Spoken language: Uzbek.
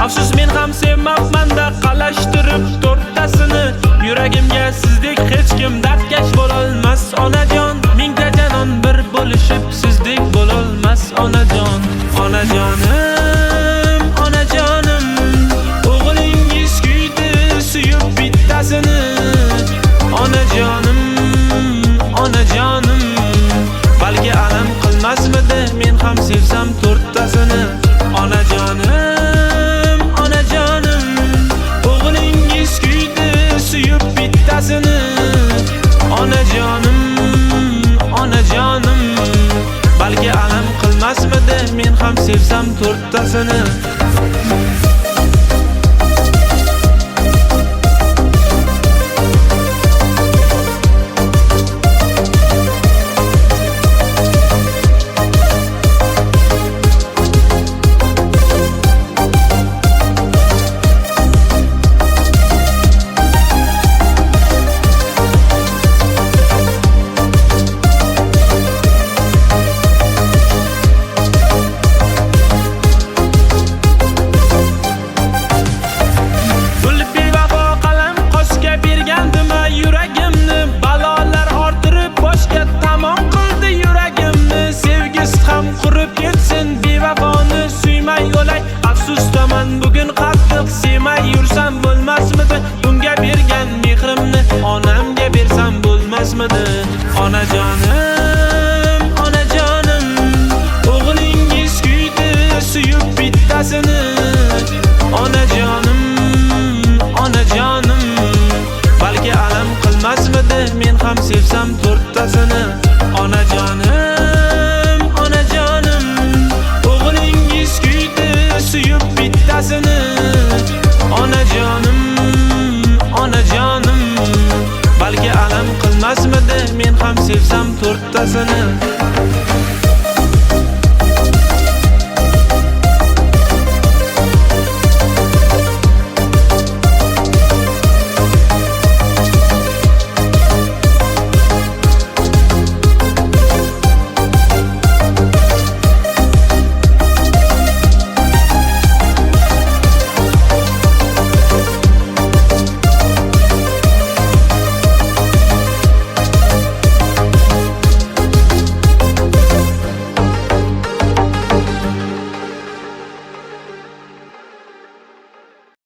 Afsus men ham sevmabman-da qalashtirib to'rttasini. Yuragimga sizdek hech kim dardkash bo'lolmas onajon. Mingta janon bir bo'lishib sizdek bo'lolmas onajon. Onajonim, onajonim, o'g'lingiz kuydi suyib bittasini. Onajonim, onajonim, balki alam qilmasmidi men ham sevsam to'rttasini. Onajonim, onajonim, o'g'lingiz kuydi suyib bittasini. Onajonim, onajonim, balki alam qilmasmidi men ham sevsam to'rttasini. Bugun qattiq sevmay yursam bo'lmasmidi? Unga bergan mehrimni onamga bersam bo'lmasmidi? Onajonim, onajonim, o'g'lingiz kuydi suyib bittasini. Onajonim, onajonim, balki alam qilmasmidi men ham sevsam to'rttasini. Onajonim, onajonim, o'g'lingiz kuydi suyib bittasini. Onajonim, onajonim, balki alam qilmasmidi men ham sevsam to'rttasini.